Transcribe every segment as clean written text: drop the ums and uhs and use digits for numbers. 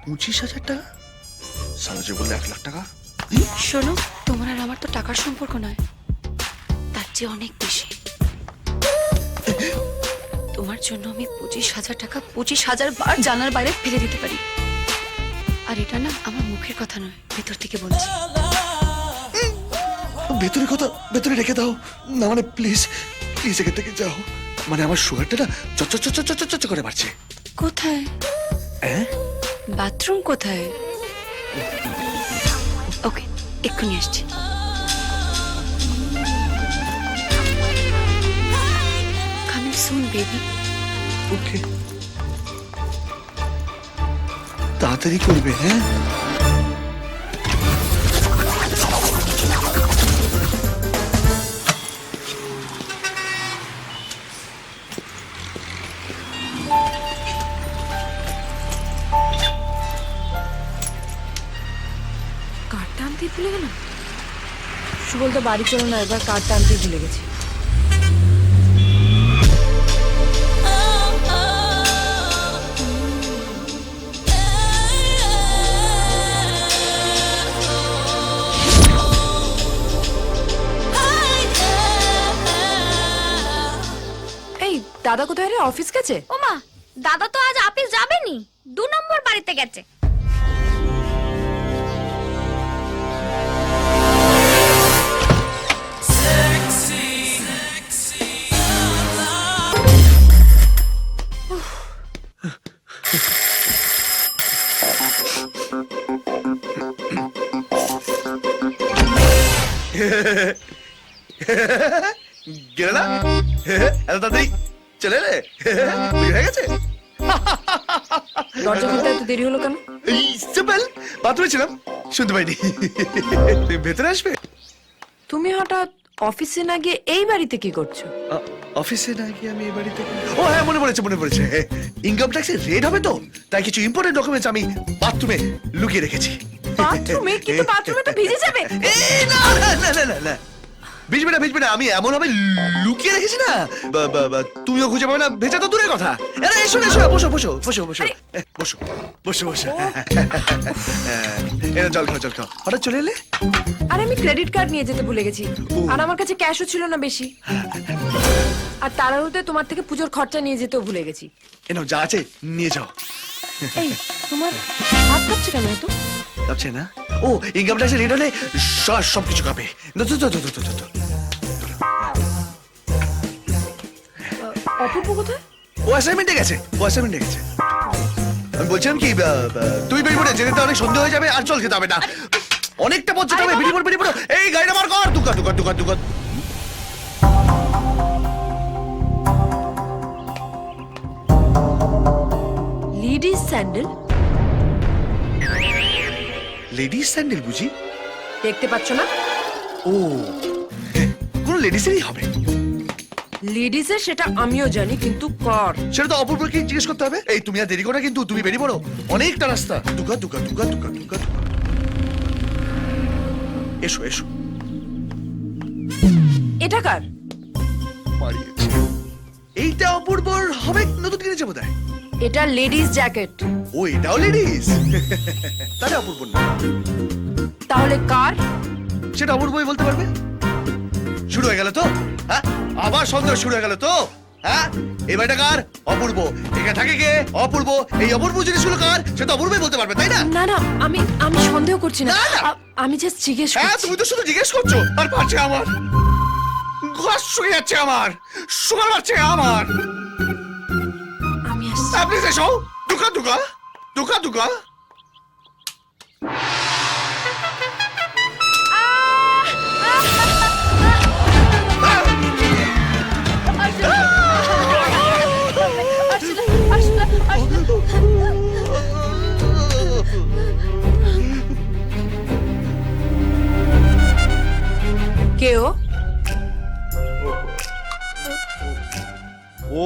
25,000 টাকা? সারা যে বললে 1,00,000 টাকা। শোনো, তোমার আর আমার তো টাকার সম্পর্ক নয়, তার চেয়ে অনেক বেশি। তোমার জন্য আমি 25,000 টাকা 25,000 বার জানার বাইরে ফেলে দিতে পারি। আর এটা না আমার মুখের কথা নয়, ভেতর থেকে বলছি। ভেতরে কথা ভেতরে রেখে দাও না, মানে প্লিজ প্লিজ এখান থেকে যাও। মানে আমার সুগারটা না চচ করে বাড়ছে। কোথায়? হ্যাঁ, বাথরুম কোথায়? ওকে, এক্ষুনি আসছি। Coming soon baby. ওকে, তাড়াতাড়ি করবে। হ্যাঁ, কার্ডটা আনতে ভুলে গেলাম। সুবল তো বাড়ি চলো না, এবার কার্ডটা আনতে ভুলে গেছি। এই দাদা কোথায় রে? অফিস গেছে? ওমা, দাদা তো আজ অফিস যাবেনি, 2 নম্বর বাড়িতে গেছে। গেলে না এত তাড়াতাড়ি চলে এলে? হয়ে গেছে। দরজা খুলতে এত দেরি হলো কেন? সিম্পল, বাথরুমে ছিলাম, শুনতে পাইনি। তুমি ভেতরে আসবে? তুমি হঠাৎ অফিসে না গিয়ে এই বাড়িতে কি করছো? অফিসে না গিয়ে আমি এই বাড়িতে। ও হ্যাঁ, মনে পড়েছে। ইনকাম ট্যাক্সের রেড হবে তো, তাই কিছু ইম্পর্টেন্ট ডকুমেন্টস আমি বাথরুমে লুকিয়ে রেখেছি। বাথরুমে? কিন্তু বাথরুমে তো ভিজে যাবে। এই না না না না না না, ভিজবে না, আমি এমন ভাবে লুকিয়ে রেখেছি না, তুমিও খুঁজে পাবে না, ভেজা তো দূরের কথা। আরে এসো বসো এরা জল খাও। হঠাৎ চলে এলে? আরে আমি ক্রেডিট কার্ড নিয়ে যেতে ভুলে গেছি, আর আমার কাছে ক্যাশও ছিল না বেশি। আর তাড়াহুড়োতে তোমার থেকে পুজোর খরচা নিয়ে যেতেও ভুলে গেছি। এনাও যা আছে নিয়ে যাও। এই তোমার হাত কাঁপছে কেন এত? কাঁপছে না? ও, ইনকাম ট্যাক্সের রেড হলে সবকিছু কাঁপে। অপূর্ব কোথায়? ও অ্যাসাইনমেন্টে গেছে। আমি বলছিলাম কি, তুই বেরিয়ে পড়ে, যেতে অনেক সন্দেহ হয়ে যাবে, আর চল যেতে হবে না, অনেকটা পথ যেতে হবে। বেরিয়ে পড়ো। এই গাড়িটা বার কর। দুকা। Ladies sandal? লেডিস স্যান্ডেল বুঝি? দেখতে পাচ্ছ না? ও, কোন লেডিসেরই হবে। লেডিসের সেটা আমিও জানি, কিন্তু কর সেটা তো অপূর্বকে জিজ্ঞেস করতে হবে। এই তুমি আর দেরি করো না, কিন্তু তুমি বেরিয়ে পড়ো, অনেকটা রাস্তা। দুকা। এসো। এটা কার? মারিয়েছি। এইটা অপূর্বর হবে, নতুন কিনেছে বোধহয়। এটা লেডিস জ্যাকেট। ও, এটাও লেডিস? তাহলে অপূর্ব না। তাহলে কার? সেটা অপূর্বই বলতে পারবে। শুরু হয়ে গেল তো, হ্যাঁ? আবার সন্দেহ শুরু হয়ে গেল তো, হ্যাঁ? এই বাড়িটা কার? অপূর্ব। এখানে থাকে কে? অপূর্ব। এই অপূর্ব জিনিসগুলো কার? সেটা অপূর্বই বলতে পারবে, তাই না? না, আমি সন্দেহ করছি না। না, না। আমি জাস্ট জিজ্ঞেস হ্যাঁ, করছি। তুমি তো শুধু জিজ্ঞেস করছো, আর পারছে আমার ঘাস শুকিয়ে যাচ্ছে, আমার সুগার বাড়ছে আমার। আমি আসছি। আপনি এসো। দুকা। কে ও? ও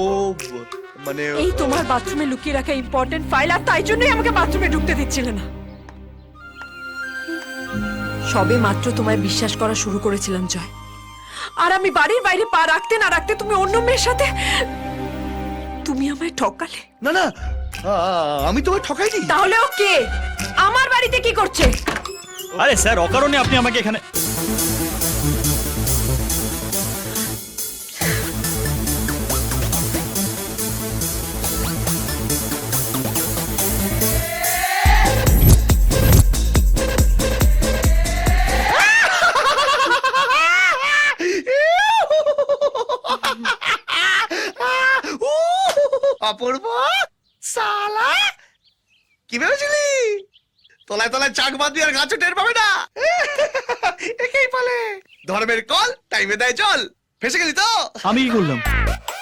মানে এই তোমার বাথরুমে লুকিয়ে রাখা ইম্পর্টেন্ট ফাইল, আর তাই জন্যই আমাকে বাথরুমে ঢুকতে দিচ্ছিলে না। সবে মাত্র তোমায় বিশ্বাস করা শুরু করেছিলাম জয়, আর আমি বাড়ির বাইরে পা রাখতে না রাখতে তুমি অন্য মেয়ের সাথে, তুমি আমায় ঠকালে। না, আমি তোমায় ঠকাইনি। তাহলে ও কে? আমার বাড়িতে কি করছে? আরে স্যার, অকারণে আপনি আমাকে এখানে অপূর্ব সালা, কি ভেবেছিলি তলায় তলায় চাক বাঁধবি আর গাছও টের পাবে না? একেই বলে ধর্মের কল টাইমে দেয় জল। ফেসে গেলি তো? আমি কি করলাম?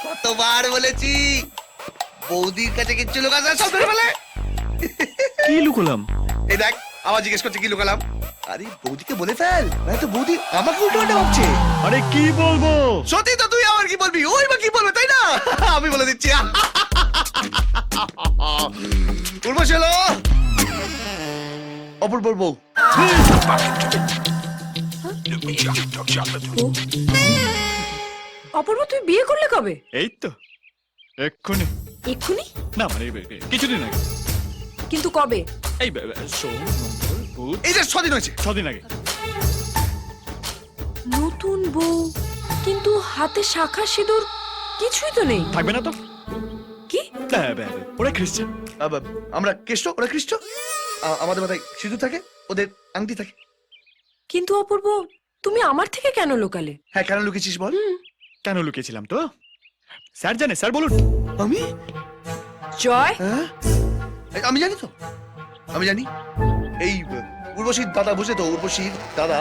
কতবার বলেছি বৌদির কাছে কিচ্ছু লুকাস না, সব ধরে ফেলে। কি লুকোলাম? এই দেখ আবার জিজ্ঞেস করছে কি লুকালাম। আরে বৌদিকে বলে ফেল, নয়তো বৌদি আমাকে উল্টো পাল্টা ভাবছে। আরে কি বলবো? সত্যি তো, তুই আমার কি বলবি, ওই বা কি বলবে, তাই না? আমি বলে দিচ্ছি। উর্বশী হলো অপূর্ব বউ। অপূর্ব, তুই বিয়ে করলে কবে? এই তো এক্ষুনি। এক্ষুনি? না মানে কিছুদিন আগে। কিন্তু কবে? এই সোম, মঙ্গল, বুধ, এই যে 6 দিন হয়েছে। 6 দিন আগে। নতুন বউ, কিন্তু হাতে শাখা সিঁদুর কিছুই তো নেই। থাকবে না তো? কি? ওরা খ্রিস্টান। আমরা খ্রিস্ট, ওরা খ্রিস্ট। আমাদের মাথায় সিঁদুর থাকে, ওদের আংটি থাকে। কিন্তু অপূর্ব, তুমি আমার থেকে কেন লোকালে? হ্যাঁ, কেন লুকিয়েছিস বল? কেন লুকিয়েছিলাম তো? স্যার জানে, স্যার বলুন। আমি? জয়, হ্যাঁ, আমি জানি তো, আমি জানি। এই উর্বশীর দাদা, বুঝলে তো, উর্বশীর দাদা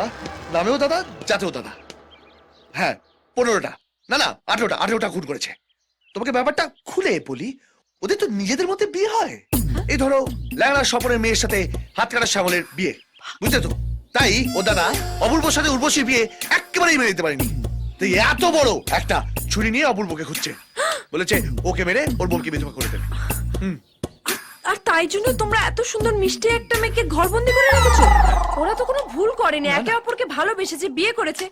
নামেও দাদা, জাতেও দাদা। হ্যাঁ, 15টা না না 18টা খুন করেছে। তোমাকে ব্যাপারটা খুলে বলি, ওদের তো নিজেদের মধ্যে বিয়ে হয়। এই ধরো ল্যাংড়া স্বপনের মেয়ের সাথে হাতকাটা শ্যামলের বিয়ে, বুঝলে তো? তাই ও দাদা অপূর্বর সাথে উর্বশীর বিয়ে একেবারেই মেনে নিতে পারেনি। তাই এত বড় একটা ছুরি নিয়ে অপূর্বকে খুঁজছে। বলেছে ওকে মেরে ওর বোনকে বিধবা করে দেবে। আর তাই জন্য তোমরা এত সুন্দর মিষ্টি একটা মেয়েকে ঘরবন্দি করে রেখেছো? ওরা তো কোনো ভুল করেনি, একে অপরকে ভালোবেসেছে, বিয়ে করেছে।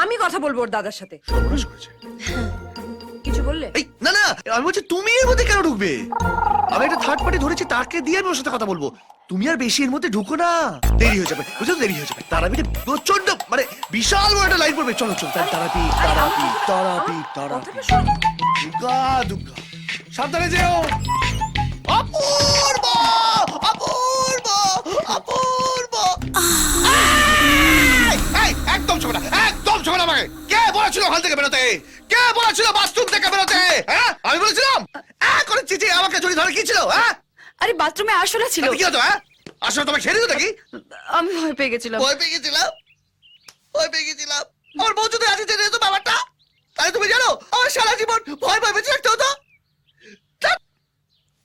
আমি কথা বলবো ওর দাদার সাথে। সর্বনাশ করেছে। কিছু বললে? এই না না, আমি বলছি তুমি এর মধ্যে কেন ঢুকবে? আমি একটা থার্ড পার্টি ধরেছি, তাকে দিয়ে আমি ওর সাথে কথা বলবো। তুমি আর বেশি এর মধ্যে ঢুকো না, দেরি হয়ে যাবে, বুঝছো? দেরি হয়ে যাবে। তারাপীঠে প্রচন্ড মানে বিশাল বড় একটা লাইন পড়বে। চলো চলো, তারাপীঠ তারাপীঠ তারাপীঠ তারাপীঠ। কথাটা শোনো। দুর্গা দুর্গা, সাবধানে যেও। অপূর্ব অপূর্ব অপূর্ব। এই, একদম ছোট না, একদম ছোট না। আমাকে কে বলেছিল হল থেকে বেরোতে? কে বলেছিল বাথরুম থেকে বেরোতে? হ্যাঁ, আমি বলেছিলাম? করে চিচি আমাকে জড়ি ধরে কি ছিল? হ্যাঁ, আরে বাথরুমে আসলে ছিল। কি হতো? হ্যাঁ, আসলে তোমাকে ছেড়ে দিত নাকি? আমি ভয় পেয়ে গেছিলাম। ভয় পেয়ে গেছিলাম, ভয় পেয়ে গেছিলাম। আমার বউ যদি আজকে জেনে যেত ব্যাপারটা, তাহলে তুমি জানো আমার সারা জীবন ভয় ভয় বেঁচে থাকতে হতো।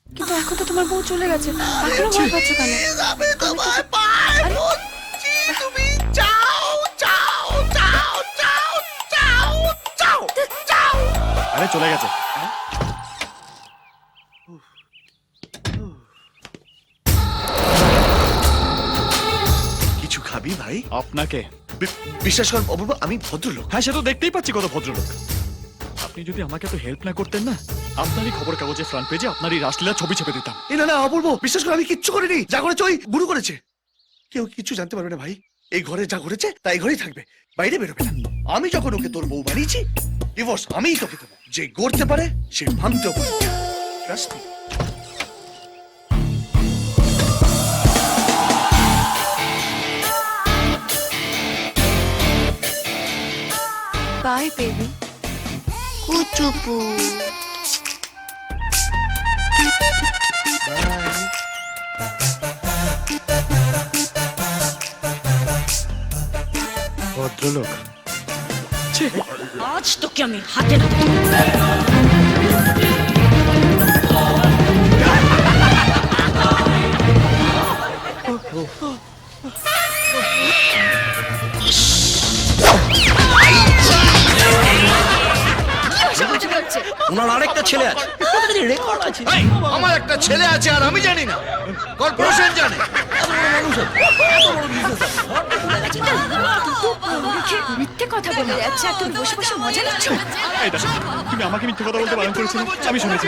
কিন্তু এখন তো তোমার বউ চলে গেছে, এখনো ভয় পাচ্ছ কেন? আমি তোমায় পায়ে পড়ছি, তুমি যাও যাও যাও যাও যাও যাও যাও। আরে চলে গেছে। কিছু খাবি ভাই? আপনাকে বিশ্বাস কর অপূর্ব, আমি ভদ্রলোক। হ্যাঁ, সে তো দেখতেই পাচ্ছি কত ভদ্রলোক। আপনি যদি আমাকে তো হেল্প না করতেন না, আপনারই খবর কাগজে ফ্রন্ট পেজে আপনারই রাসলীলা ছবি ছেপে দিতাম। না না অপূর্ব, বিশ্বাস করে আমি কিচ্ছু করিনি। যা করেছে ওই বুড়ো করেছে। কেউ কিচ্ছু জানতে পারবে না ভাই। এই ঘরে যা ঘটেছে তাই ঘরেই থাকবে, বাইরে বেরোবে না। আমি যখন ওকে তোর বউ বানিয়েছি, ডিভোর্স আমিই তোকে দেবো। যে গড়তে পারে সে ভাঙতেও পারে। Trust me. Bye baby. কুচুপু। ভদ্রলোক। আজ তোকে আমি হাতে নাতে। ওনার আরেকটা ছেলে আছে, রেকর্ড আছে। আমার একটা ছেলে আছে আর আমি জানি না, কর্পোরেশন জানে। মিথ্যে কথা বলে যাচ্ছে আর তুমি বসে বসে মজা নিচ্ছ। এই দেখো, তুমি আমাকে মিথ্যে কথা বলতে বারণ করেছিলে, আমি শুনেছি।